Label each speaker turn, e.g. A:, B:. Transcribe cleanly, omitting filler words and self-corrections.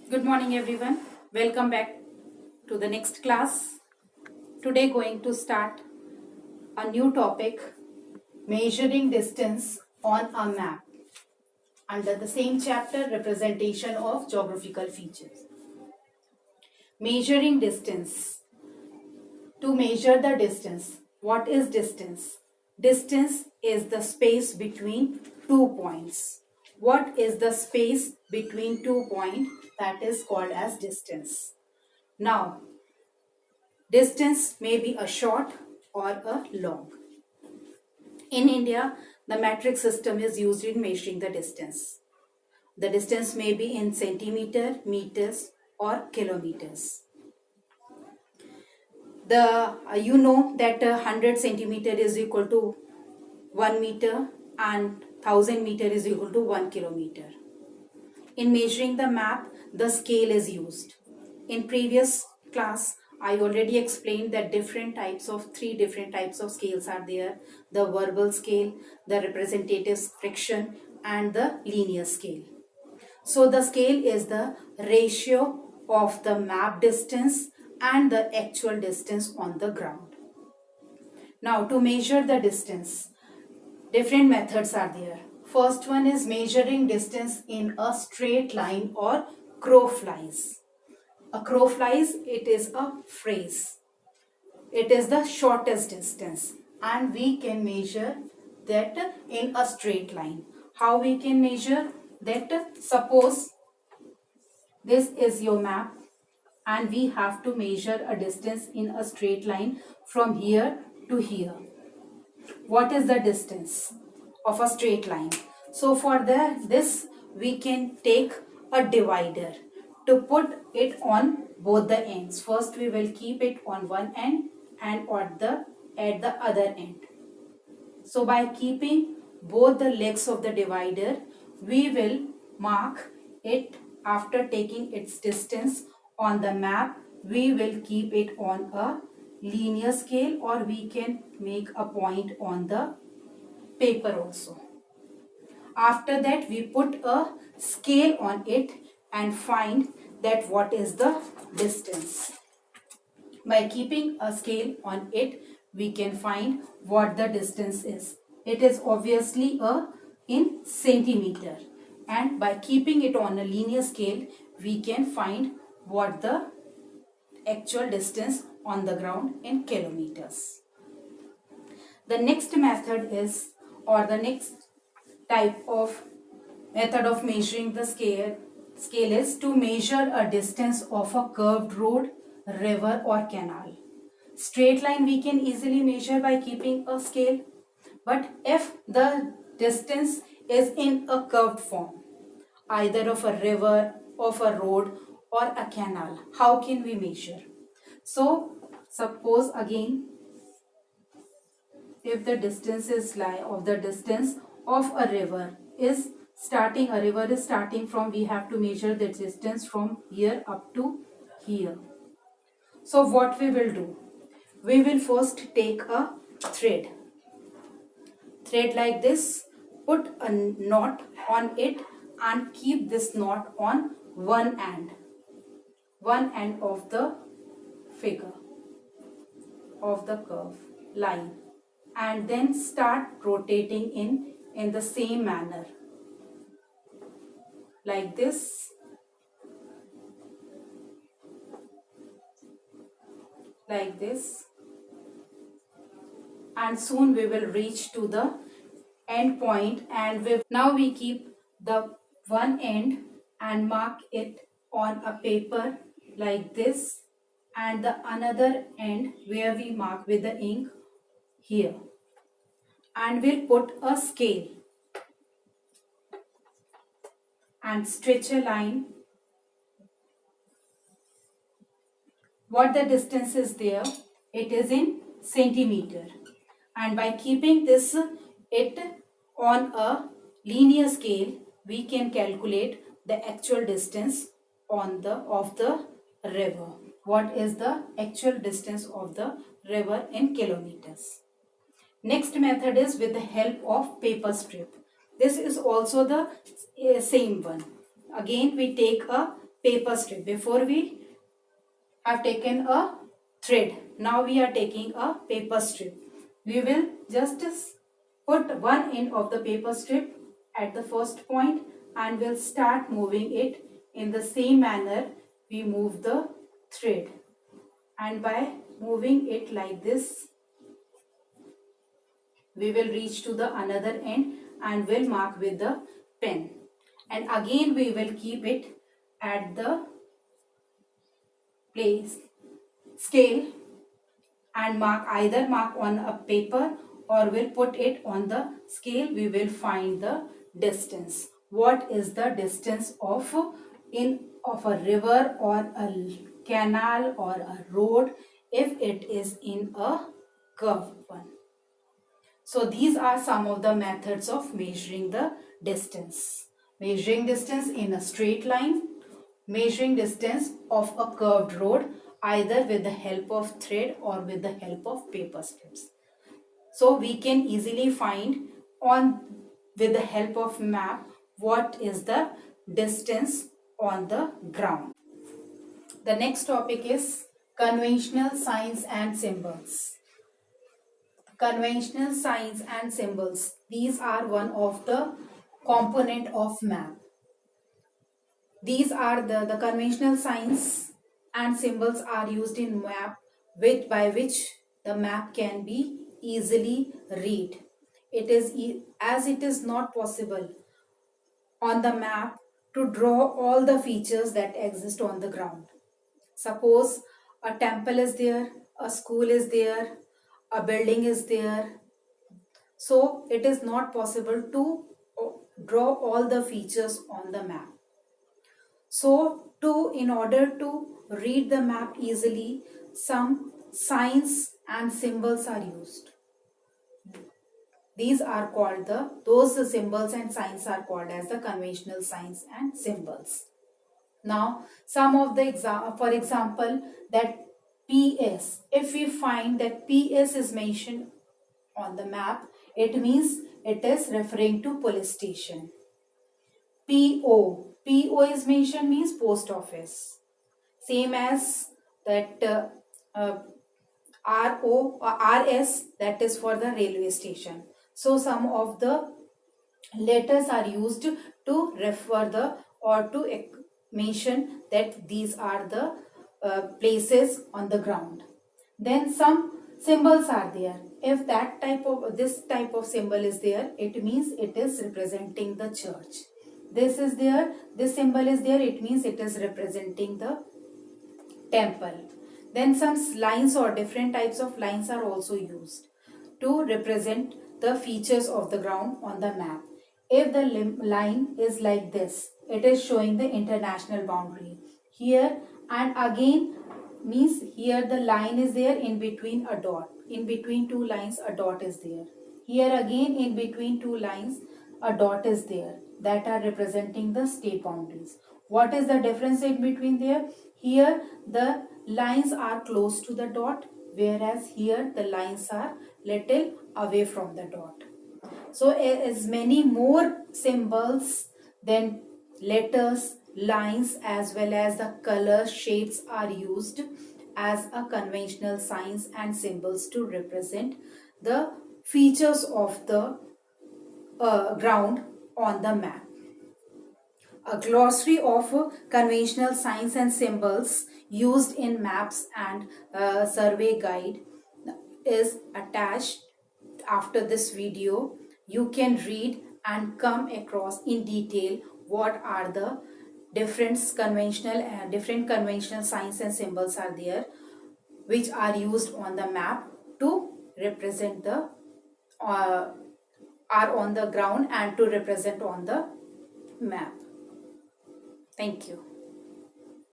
A: Good morning everyone. Welcome back to the next class. Today going to start a new topic, measuring distance on a map under the same chapter, representation of geographical features. Measuring distance. To measure the distance. What is distance? Distance is the space between 2 points. What is the space between 2 points? That is called as distance. Now, distance may be a short or a long. In India, the metric system is used in measuring the distance. The distance may be in centimeter, meters or kilometers. You know that 100 centimeter is equal to 1 meter and 1000 meter is equal to 1 kilometer. In measuring the map, the scale is used. In previous class, I already explained that three different types of scales are there. The verbal scale, the representative friction and the linear scale. So the scale is the ratio of the map distance and the actual distance on the ground. Now to measure the distance, different methods are there. First one is measuring distance in a straight line or crow flies. A crow flies, it is a phrase. It is the shortest distance and we can measure that in a straight line. How we can measure that? Suppose this is your map and we have to measure a distance in a straight line from here to here. What is the distance of a straight line? So for this we can take a divider to put it on both the ends. First we will keep it on one end and at the other end. So by keeping both the legs of the divider, we will mark it after taking its distance on the map. We will keep it on a linear scale or we can make a point on the paper also. After that we put a scale on it and find that what is the distance. By keeping a scale on it, we can find what the distance is. It is obviously in centimeter, and by keeping it on a linear scale, we can find what the actual distance on the ground in kilometers. The next method is, or the next type of method of measuring the scale is to measure a distance of a curved road, river or canal. Straight line we can easily measure by keeping a scale, but if the distance is in a curved form, either of a river, of a road or a canal, how can we measure? So suppose again, if the distance is of the distance of a river is starting, a river is starting from, we have to measure the distance from here up to here. So what we will do, we will first take a thread like this, put a knot on it and keep this knot on one end of the figure of the curve line, and then start rotating in the same manner like this, and soon we will reach to the end point. And now we keep the one end and mark it on a paper like this, and the another end where we mark with the ink here, and we'll put a scale and stretch a line. What the distance is there, it is in centimeter, and by keeping this it on a linear scale, we can calculate the actual distance of the river. What is the actual distance of the river in kilometers? Next method is with the help of paper strip. This is also the same one. Again we take a paper strip. Before we have taken a thread, now we are taking a paper strip. We will just put one end of the paper strip at the first point and we'll start moving it in the same manner we move the thread. And by moving it like this, we will reach to the another end and will mark with the pen. And again we will keep it at the place scale and mark on a paper or will put it on the scale. We will find the distance. What is the distance of a river or a canal or a road if it is in a curved one? So these are some of the methods of measuring the distance. Measuring distance in a straight line, measuring distance of a curved road either with the help of thread or with the help of paper strips. So we can easily find on with the help of map what is the distance on the ground. The next topic is conventional signs and symbols. Conventional signs and symbols. These are one of the component of map. These are the conventional signs and symbols are used in map by which the map can be easily read. It is as it is not possible on the map to draw all the features that exist on the ground. Suppose a temple is there, a school is there, a building is there. So it is not possible to draw all the features on the map. So in order to read the map easily, some signs and symbols are used. These are called those symbols and signs are called as the conventional signs and symbols. Now, some of the for example, that PS, if we find that PS is mentioned on the map, it means it is referring to police station. PO is mentioned means post office. Same as that RS, that is for the railway station. So some of the letters are used to refer the or to mention that these are the places on the ground. Then some symbols are there. If this type of symbol is there, it means it is representing the church. This is there, this symbol is there, it means it is representing the temple. Then some lines or different types of lines are also used to represent the features of the ground on the map. If the line is like this, it is showing the international boundary. Here and again means here the line is there in between a dot. In between two lines a dot is there. Here again in between two lines a dot is there that are representing the state boundaries. What is the difference in between there? Here the lines are close to the dot, whereas here the lines are little away from the dot. So as many more symbols than letters, lines as well as the color shades are used as a conventional signs and symbols to represent the features of the ground on the map. A glossary of conventional signs and symbols used in maps and survey guide is attached after this video. You can read and come across in detail what are the different conventional signs and symbols are there which are used on the map to represent the are on the ground and to represent on the map. Thank you.